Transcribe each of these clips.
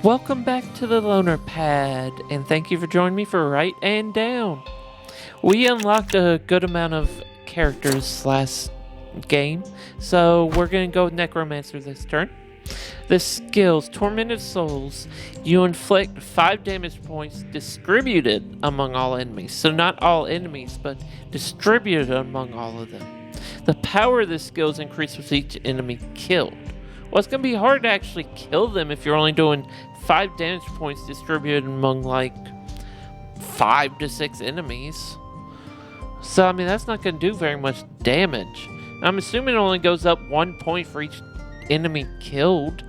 Welcome back to the Loner Pad, and thank you for joining me for Right and Down. We unlocked a good amount of characters last game, so we're going to go with Necromancer this turn. The skills, Tormented Souls, you inflict 5 damage points distributed among all enemies. So not all enemies, but distributed among all of them. The power of this skill is increased with each enemy killed. Well, it's going to be hard to actually kill them if you're only doing 5 damage points distributed among like 5 to 6 enemies. So, I mean, that's not going to do very much damage. I'm assuming it only goes up 1 point for each enemy killed.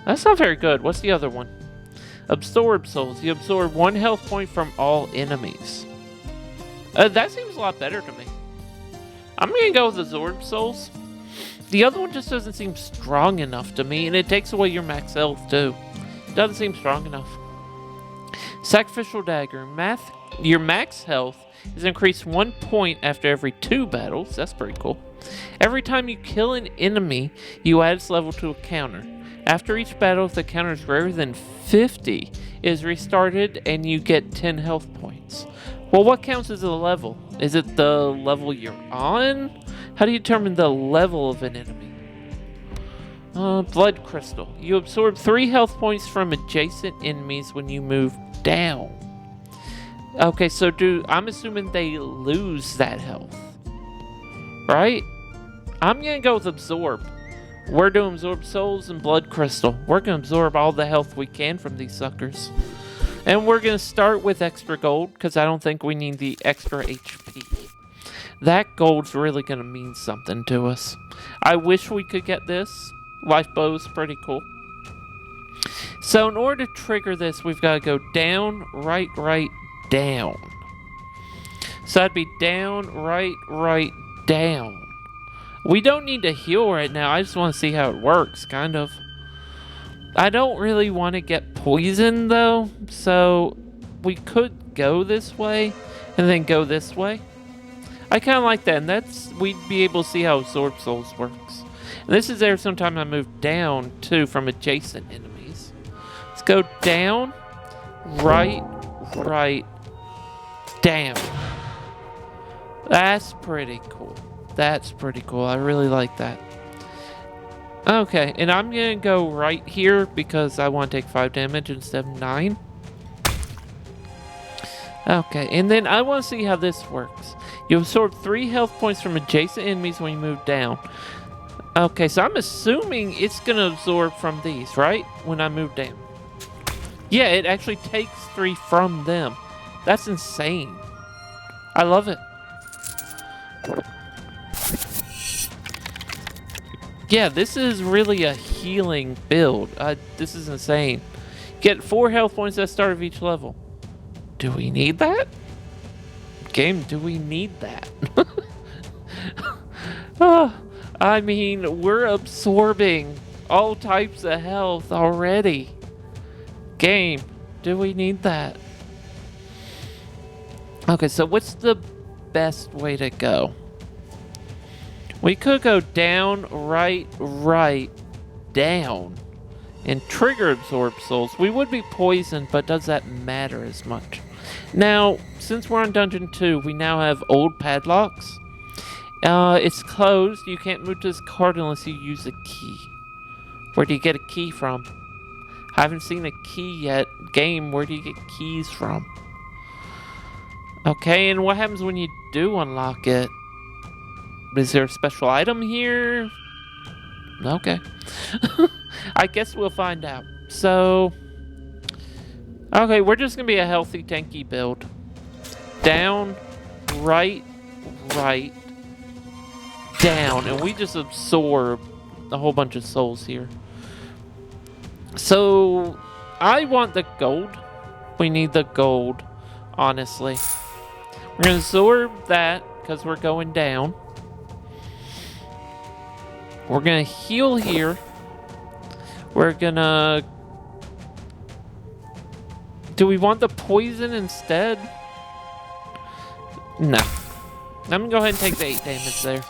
That's not very good. What's the other one? Absorb Souls. You absorb 1 health point from all enemies. That seems a lot better to me. I'm going to go with Absorb Souls. The other one just doesn't seem strong enough to me, and it takes away your max health too. Doesn't seem strong enough. Sacrificial Dagger. Your max health is increased 1 point after every 2 battles. That's pretty cool. Every time you kill an enemy, you add its level to a counter. After each battle, if the counter is greater than 50, it is restarted and you get 10 health points. Well, what counts as a level? Is it the level you're on? How do you determine the level of an enemy? Blood Crystal. You absorb 3 health points from adjacent enemies when you move down. Okay, so I'm assuming they lose that health. Right? I'm gonna go with Absorb. We're doing Absorb Souls and Blood Crystal. We're gonna absorb all the health we can from these suckers. And we're gonna start with extra gold, because I don't think we need the extra HP. That gold's really gonna mean something to us. I wish we could get this. Lifebow's pretty cool. So in order to trigger this, we've got to go down, right, down. So that'd be down, right, down. We don't need to heal right now. I just want to see how it works, kind of. I don't really want to get poisoned, though. So we could go this way and then go this way. I kind of like that. And we'd be able to see how Absorb Souls works. And this is there sometime I move down, too, from adjacent enemies. Let's go down, right, down. That's pretty cool. That's pretty cool. I really like that. Okay, and I'm going to go right here because I want to take 5 damage instead of 9. Okay, and then I want to see how this works. You absorb 3 health points from adjacent enemies when you move down. Okay, so I'm assuming it's going to absorb from these, right? When I move down. Yeah, it actually takes 3 from them. That's insane. I love it. Yeah, this is really a healing build. This is insane. Get 4 health points at the start of each level. Do we need that? Game, do we need that? I mean, we're absorbing all types of health already. Game, do we need that? Okay, so what's the best way to go? We could go down, right, down, and trigger Absorb Souls. We would be poisoned, but does that matter as much? Now, since we're on Dungeon 2, we now have old padlocks. It's closed. You can't move to this card unless you use a key. Where do you get a key from? I haven't seen a key yet. Game, where do you get keys from? Okay, and what happens when you do unlock it? Is there a special item here? Okay. I guess we'll find out. So, okay, we're just going to be a healthy, tanky build. Down, right, down. And we just absorb a whole bunch of souls here. So, I want the gold. We need the gold, honestly. We're going to absorb that because we're going down. We're going to heal here. We're going to... Do we want the poison instead? No. I'm going to go ahead and take the 8 damage there.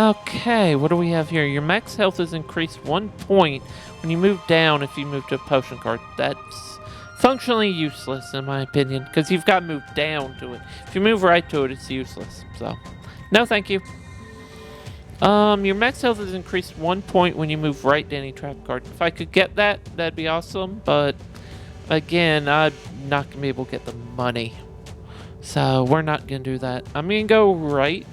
Okay, what do we have here? Your max health is increased 1 point when you move down if you move to a potion card. That's functionally useless in my opinion, because you've got to move down to it. If you move right to it, it's useless. So, no thank you. Your max health is increased 1 point when you move right to any trap card. If I could get that, that'd be awesome, but again, I'm not going to be able to get the money. So, we're not going to do that. I'm going to go right.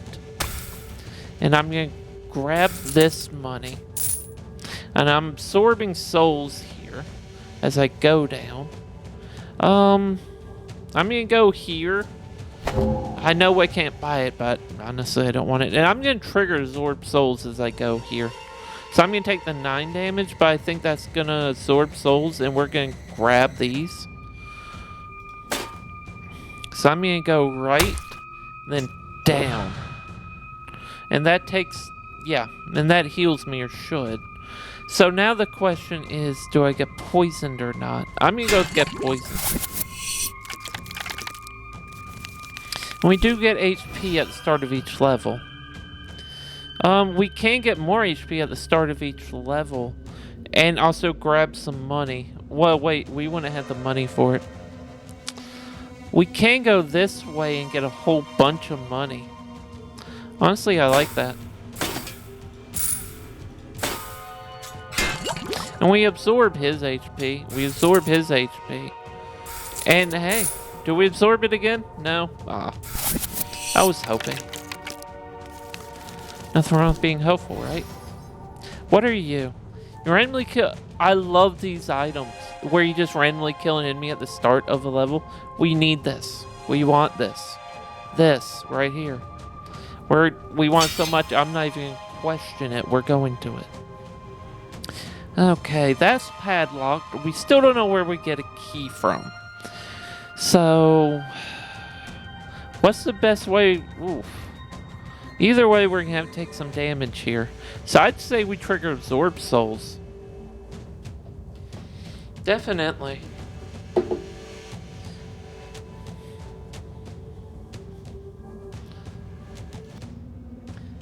And I'm going to grab this money. And I'm absorbing souls here as I go down. I'm going to go here. I know I can't buy it, but honestly I don't want it. And I'm going to trigger absorb souls as I go here. So I'm going to take the 9 damage, but I think that's going to absorb souls. And we're going to grab these. So I'm going to go right, then down. And that takes, yeah, and that heals me, or should. So now the question is, do I get poisoned or not? I'm gonna go get poisoned. And we do get HP at the start of each level. We can get more HP at the start of each level. And also grab some money. Well, wait, we wouldn't have the money for it. We can go this way and get a whole bunch of money. Honestly, I like that. And we absorb his HP. We absorb his HP. And hey, do we absorb it again? No? Ah. I was hoping. Nothing wrong with being hopeful, right? What are you? You randomly kill. I love these items where you just randomly kill an enemy at the start of the level. We need this. We want this. This right here. We want so much, I'm not even going to question it. We're going to it. Okay, that's padlocked. We still don't know where we get a key from. So, what's the best way? Oof. Either way, we're going to have to take some damage here. So I'd say we trigger absorb souls. Definitely.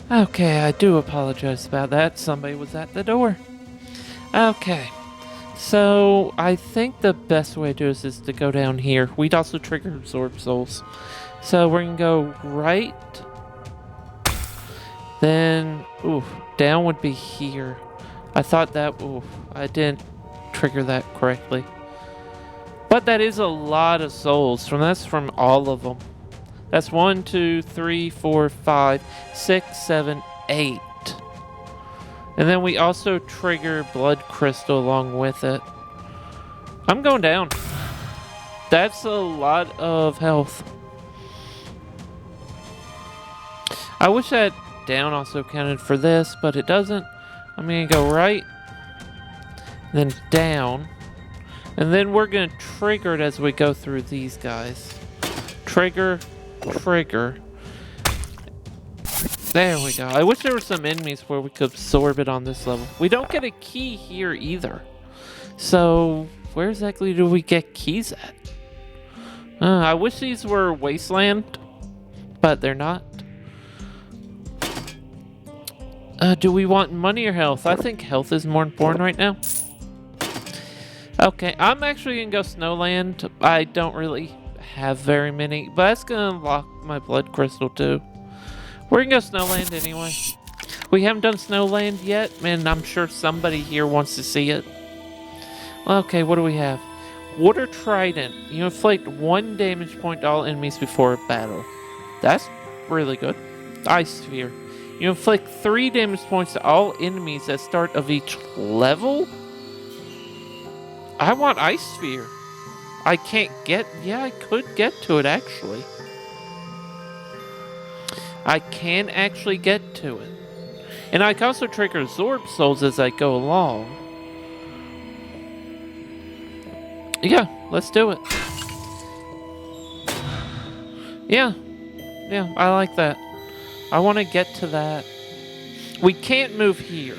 Okay, I do apologize about that. Somebody was at the door. Okay, so I think the best way to do this is to go down here. We'd also trigger absorb souls. So we're gonna go right. Then, oof, down would be here. I thought that, oof, I didn't trigger that correctly. But that is a lot of souls. That's from all of them. That's 1, 2, 3, 4, 5, 6, 7, 8. And then we also trigger blood crystal along with it. I'm going down. That's a lot of health. I wish that down also counted for this, but it doesn't. I'm gonna go right, then down, and then we're gonna trigger it as we go through these guys. Trigger. Trigger. There we go. I wish there were some enemies where we could absorb it on this level. We don't get a key here either. So, where exactly do we get keys at? I wish these were Wasteland, but they're not. Do we want money or health? I think health is more important right now. Okay, I'm actually gonna go Snowland. I don't really have very many, but that's gonna unlock my blood crystal too. We're gonna go Snowland anyway. We haven't done Snowland yet, and I'm sure somebody here wants to see it. Okay, what do we have? Water Trident. You inflict 1 damage point to all enemies before a battle. That's really good. Ice Sphere. You inflict 3 damage points to all enemies at start of each level? I want Ice Sphere. I can't get... Yeah, I could get to it, actually. I can actually get to it. And I can also trigger Absorb Souls as I go along. Yeah, let's do it. Yeah. Yeah, I like that. I want to get to that. We can't move here.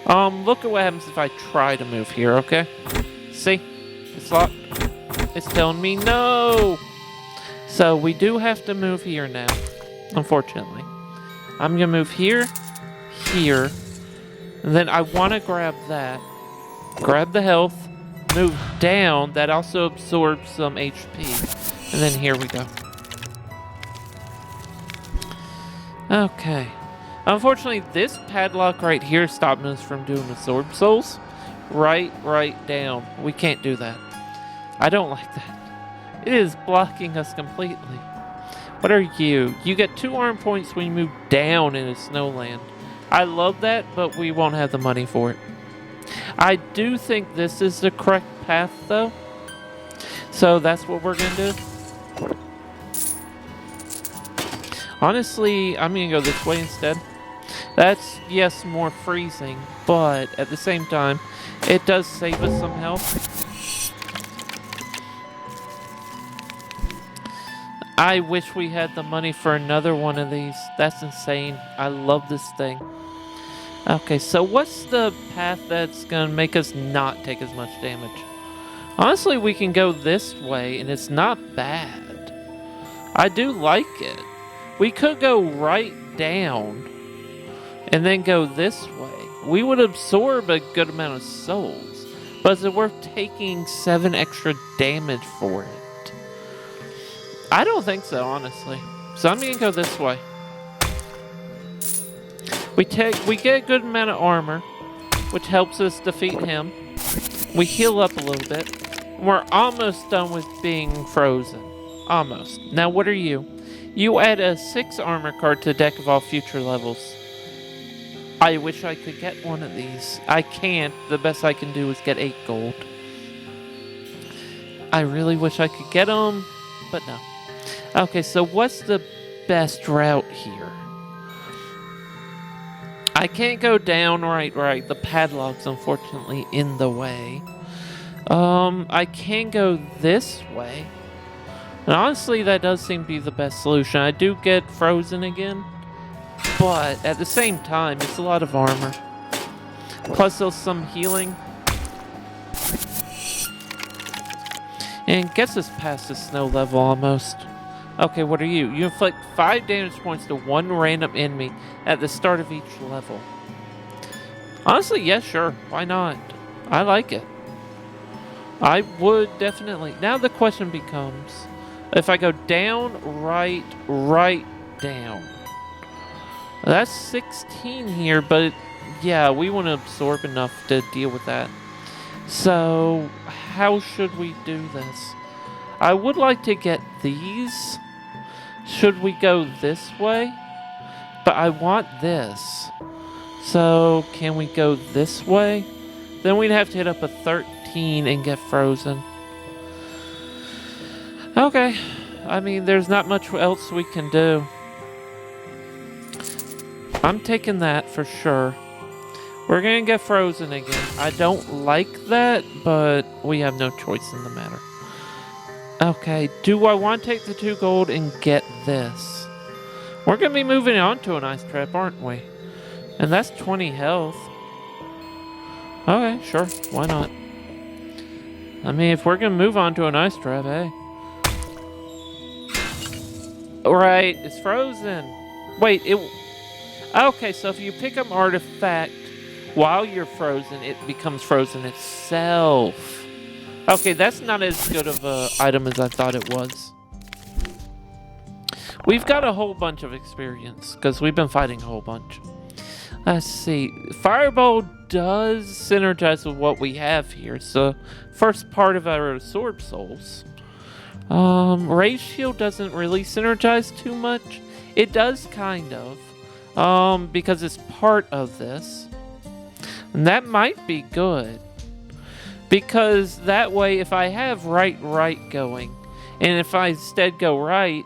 Look at what happens if I try to move here, okay? See? It's locked. It's telling me no! So we do have to move here now, unfortunately. I'm gonna move here, here. And then I want to grab that. Grab the health. Move down. That also absorbs some HP. And then here we go. Okay. Unfortunately, this padlock right here stopped us from doing the sword souls. Right down. We can't do that. I don't like that. It is blocking us completely. What are you? You get 2 arm points when you move down in a snowland. I love that, but we won't have the money for it. I do think this is the correct path, though. So that's what we're going to do. Honestly, I'm going to go this way instead. That's, yes, more freezing, but at the same time, it does save us some health. I wish we had the money for another one of these. That's insane. I love this thing. Okay, so what's the path that's going to make us not take as much damage? Honestly, we can go this way, and it's not bad. I do like it. We could go right down, and then go this way. We would absorb a good amount of souls, but is it worth taking 7 extra damage for it? I don't think so, honestly. So I'm going to go this way. We get a good amount of armor, which helps us defeat him. We heal up a little bit. We're almost done with being frozen. Almost. Now, what are you? You add a 6 armor card to the deck of all future levels. I wish I could get one of these. I can't. The best I can do is get 8 gold. I really wish I could get them, but no. Okay, so what's the best route here? I can't go down right. The padlock's unfortunately in the way. I can go this way. And honestly, that does seem to be the best solution. I do get frozen again. But at the same time, it's a lot of armor. Plus there's some healing. And gets us past the snow level almost. Okay, what are you? You inflict 5 damage points to 1 random enemy at the start of each level. Honestly, yeah, sure. Why not? I like it. I would definitely. Now the question becomes, if I go down, right down. That's 16 here, but yeah, we want to absorb enough to deal with that. So, how should we do this? I would like to get these. Should we go this way? But I want this. So, can we go this way? Then we'd have to hit up a 13 and get frozen. Okay. I mean, there's not much else we can do. I'm taking that for sure. We're gonna get frozen again. I don't like that, but we have no choice in the matter. Okay, do I want to take the 2 gold and get this? We're gonna be moving on to an ice trap, aren't we? And that's 20 health. Okay, sure, why not? I mean, if we're gonna move on to an ice trap, hey. Right, it's frozen. Wait, okay, so if you pick up artifact while you're frozen, it becomes frozen itself. Okay, that's not as good of an item as I thought it was. We've got a whole bunch of experience, because we've been fighting a whole bunch. Let's see. Fireball does synergize with what we have here. So, first part of our sword souls. Rage Shield doesn't really synergize too much. It does kind of. Because it's part of this. And that might be good. Because that way, if I have right going, and if I instead go right,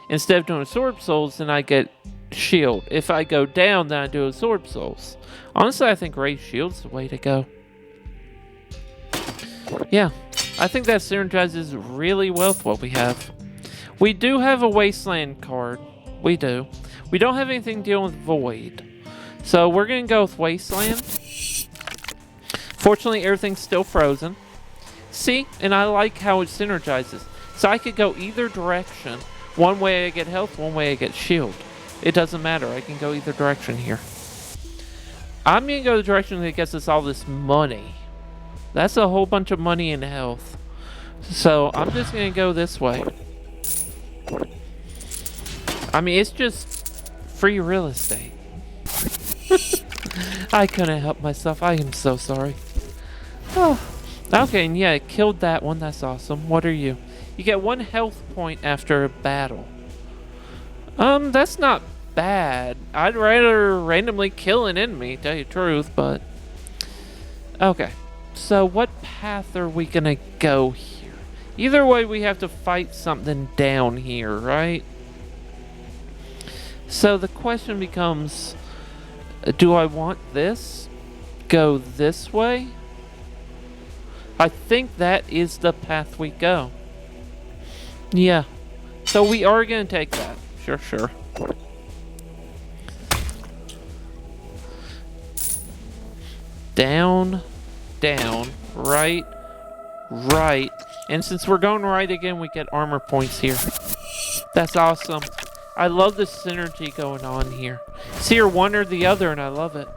instead of doing sword souls, then I get shield. If I go down, then I do a sword souls. Honestly, I think Rage Shield's the way to go. Yeah, I think that synergizes really well with what we have. We do have a Wasteland card. We do. We don't have anything dealing with Void. So we're going to go with Wasteland. Fortunately, everything's still frozen. See? And I like how it synergizes. So I could go either direction. One way I get health, one way I get shield. It doesn't matter. I can go either direction here. I'm gonna go the direction that gets us all this money. That's a whole bunch of money and health. So I'm just gonna go this way. I mean, it's just free real estate. I couldn't help myself. I am so sorry. Oh. Okay, and yeah, it killed that one. That's awesome. What are you? You get 1 health point after a battle. That's not bad. I'd rather randomly kill an enemy, tell you the truth, but... Okay. So what path are we gonna go here? Either way, we have to fight something down here, right? So the question becomes, do I want this? Go this way? I think that is the path we go. Yeah. So we are gonna take that. Sure. Down, right. And since we're going right again, we get armor points here. That's awesome. I love the synergy going on here. It's either one or the other, and I love it.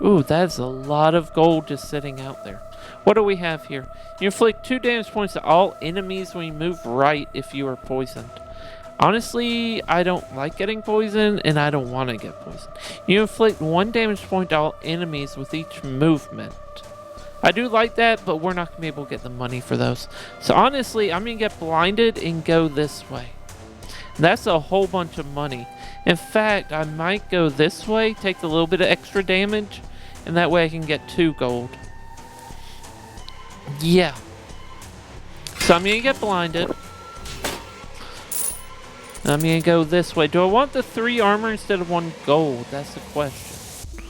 Ooh, that's a lot of gold just sitting out there. What do we have here? You inflict 2 damage points to all enemies when you move right if you are poisoned. Honestly, I don't like getting poisoned, and I don't want to get poisoned. You inflict 1 damage point to all enemies with each movement. I do like that, but we're not going to be able to get the money for those. So honestly, I'm going to get blinded and go this way. And that's a whole bunch of money. In fact, I might go this way, take a little bit of extra damage, and that way I can get 2 gold. Yeah. So I'm going to get blinded. I'm going to go this way. Do I want the 3 armor instead of 1 gold? That's the question.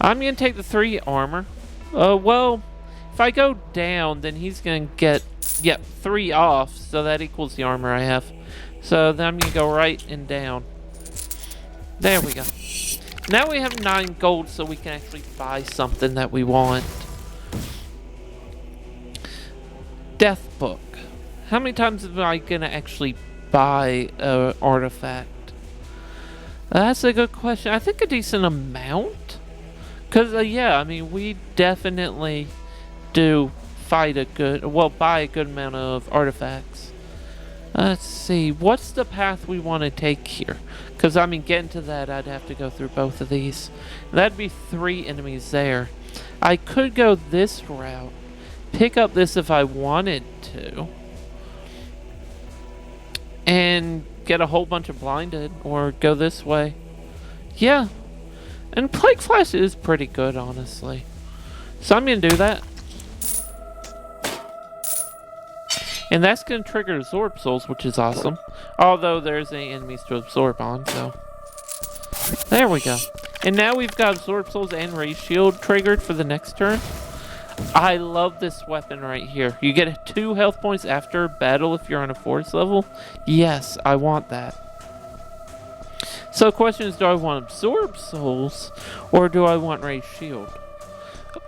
I'm going to take the 3 armor. Well, if I go down, then he's going to get, 3 off. So that equals the armor I have. So then I'm going to go right and down. There we go. Now we have 9 gold, so we can actually buy something that we want. Death book. How many times am I going to actually buy an artifact? That's a good question. I think a decent amount. Because, yeah, I mean, we definitely do buy a good amount of artifacts. Let's see. What's the path we want to take here? Because, I mean, getting to that, I'd have to go through both of these. That'd be 3 enemies there. I could go this route. Pick up this if I wanted to. And get a whole bunch of blinded. Or go this way. Yeah. And Plague Flash is pretty good, honestly. So I'm going to do that. And that's going to trigger Absorb Souls, which is awesome. Although there's any enemies to absorb on, so... There we go. And now we've got Absorb Souls and Raise Shield triggered for the next turn. I love this weapon right here. You get 2 health points after battle if you're on a forest level. Yes, I want that. So the question is, do I want Absorb Souls or do I want Raise Shield?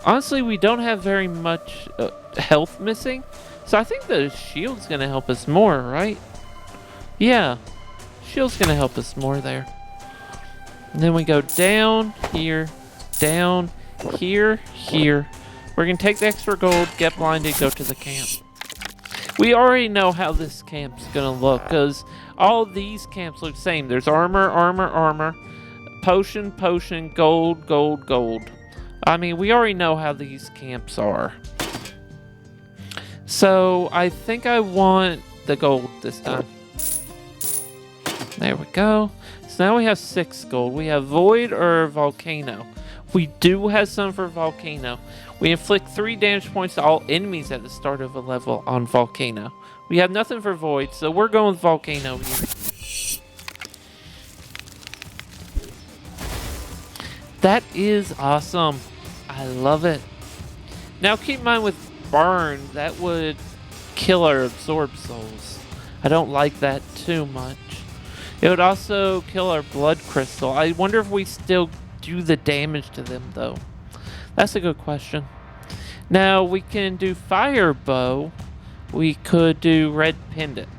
Honestly, we don't have very much health missing. So I think the shield's going to help us more, right? Yeah. Shield's going to help us more there. And then we go down, here, here. We're going to take the extra gold, get blinded, go to the camp. We already know how this camp's going to look, because all these camps look the same. There's armor, potion, gold. I mean, we already know how these camps are. So, I think I want the gold this time. There we go. So now we have 6 gold. We have Void or Volcano. We do have some for Volcano. We inflict 3 damage points to all enemies at the start of a level on Volcano. We have nothing for Void, so we're going with Volcano here. That is awesome. I love it. Now keep in mind with Burn, that would kill our Absorb Souls. I don't like that too much. It would also kill our Blood Crystal. I wonder if we still do the damage to them though. That's a good question. Now we can do Fire Bow. We could do Red Pendant.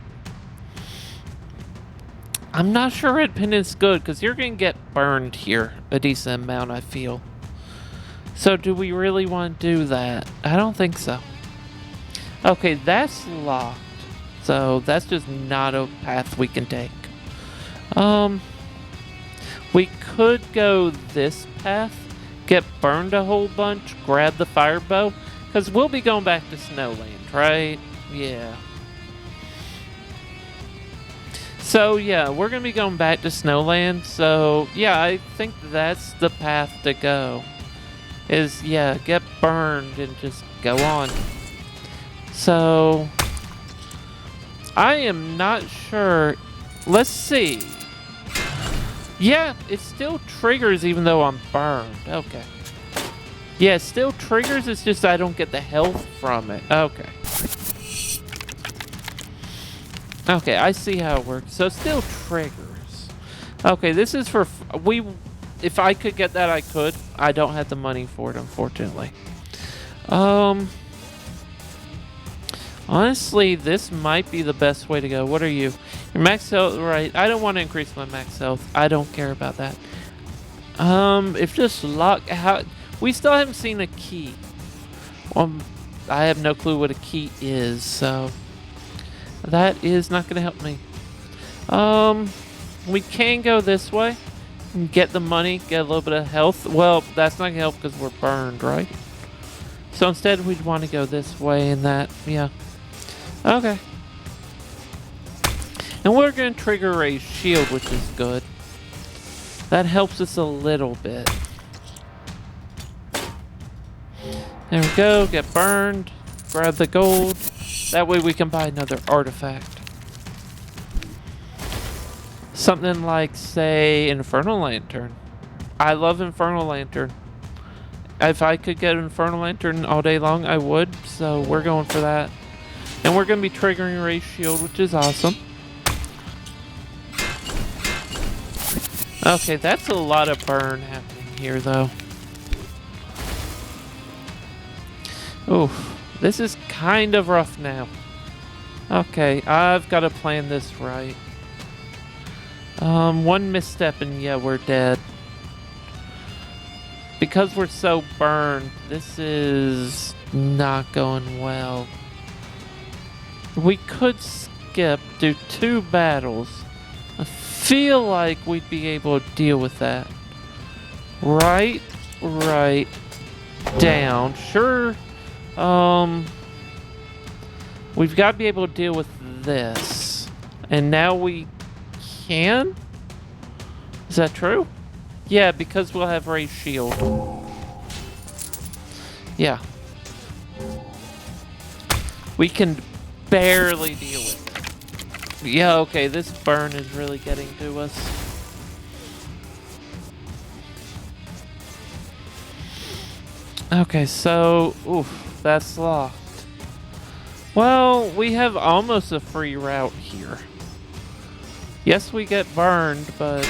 I'm not sure Red Pendant's good because you're going to get burned here a decent amount, I feel. So do we really want to do that? I don't think so. Okay, that's locked. So that's just not a path we can take. We could go this path, get burned a whole bunch, grab the fire bow, because we'll be going back to Snowland, right? Yeah. So yeah, we're going to be going back to Snowland, so yeah, I think that's the path to go. Is, yeah, get burned and just go on. So, I am not sure. Let's see. Yeah, it still triggers even though I'm burned. Okay. Yeah, it still triggers, it's just I don't get the health from it. Okay. Okay, I see how it works. So it still triggers. Okay, this is for... If I could get that, I could. I don't have the money for it, unfortunately. Honestly, this might be the best way to go. What are you? Your max health, right? I don't want to increase my max health. I don't care about that. If just luck, we still haven't seen a key. I have no clue what a key is, so that is not going to help me. We can go this way and get the money, get a little bit of health. Well, that's not going to help because we're burned, right? So instead, we'd want to go this way and that, yeah. Okay. And we're going to trigger a shield, which is good. That helps us a little bit. There we go, get burned, grab the gold. That way we can buy another artifact. Something like, say, Infernal Lantern. I love Infernal Lantern. If I could get Infernal Lantern all day long, I would. So we're going for that. And we're going to be triggering Ray's shield, which is awesome. Okay, that's a lot of burn happening here, though. Oof, this is kind of rough now. Okay, I've got to plan this right. One misstep and yeah, we're dead. Because we're so burned, this is not going well. We could skip, do 2 battles. I feel like we'd be able to deal with that. Right, down. Sure. We've got to be able to deal with this. And now we can? Is that true? Yeah, because we'll have Ray's shield. Yeah. We can barely deal with it. Yeah, okay, this burn is really getting to us. Okay, so, oof, that's locked. Well, we have almost a free route here. Yes, we get burned, but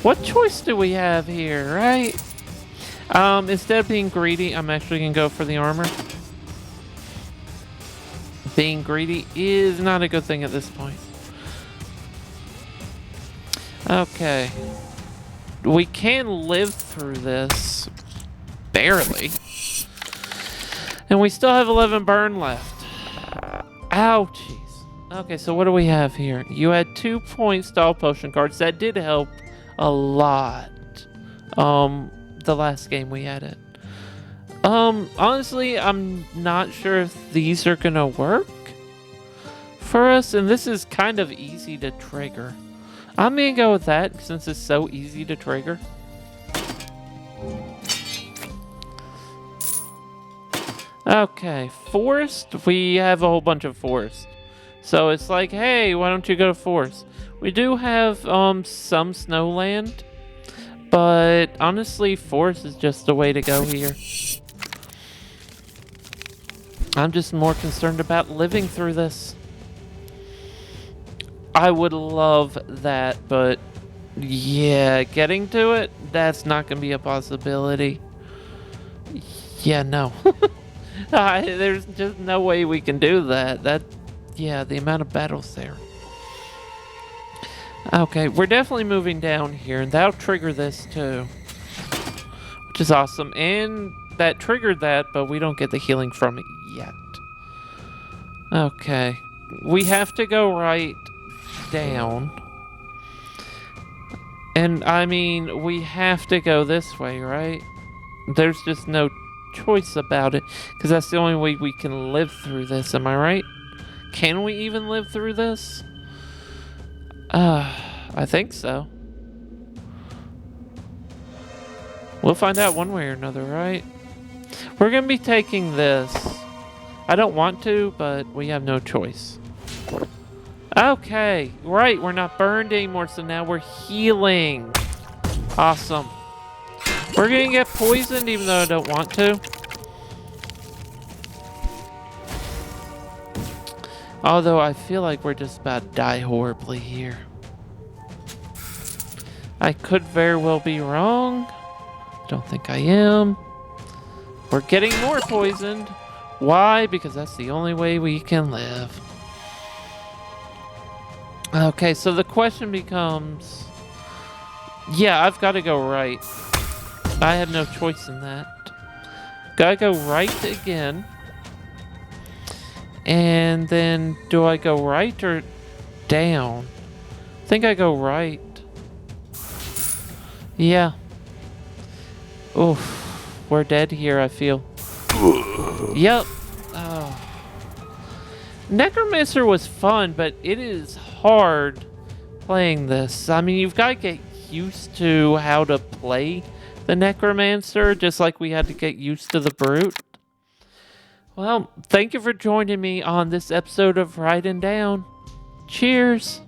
what choice do we have here, right? Instead of being greedy, I'm actually gonna go for the armor. Being greedy is not a good thing at this point. Okay. We can live through this. Barely. And we still have 11 burn left. Ouchies. Okay, so what do we have here? You had 2 points to all potion cards. That did help a lot. The last game we had it. Honestly, I'm not sure if these are gonna work for us, and this is kind of easy to trigger. I'm gonna go with that since it's so easy to trigger. Okay, forest. We have a whole bunch of forest. So it's like, hey, why don't you go to forest? We do have some snowland, but honestly, forest is just the way to go here. I'm just more concerned about living through this. I would love that, but yeah, getting to it, that's not going to be a possibility. Yeah, no. There's just no way we can do that. Yeah, the amount of battles there. Okay, we're definitely moving down here, and that'll trigger this too. which is awesome. And that triggered that, but we don't get the healing from it yet. Okay. We have to go right down. And, I mean, we have to go this way, right? There's just no choice about it, because that's the only way we can live through this, am I right? Can we even live through this? I think so. We'll find out one way or another, right? We're gonna be taking this. I don't want to, but we have no choice. Okay, right, we're not burned anymore, so now we're healing. Awesome. We're gonna get poisoned even though I don't want to. Although I feel like we're just about to die horribly here. I could very well be wrong. Don't think I am. We're getting more poisoned. Why? Because that's the only way we can live. Okay, so the question becomes... Yeah, I've got to go right. I have no choice in that. Gotta go right again. And then, do I go right or down? I think I go right. Yeah. Oof. We're dead here, I feel. Yep. Oh. Necromancer was fun, but it is hard playing this. I mean, you've got to get used to how to play the Necromancer, just like we had to get used to the Brute. Well, thank you for joining me on this episode of Writing Down. Cheers!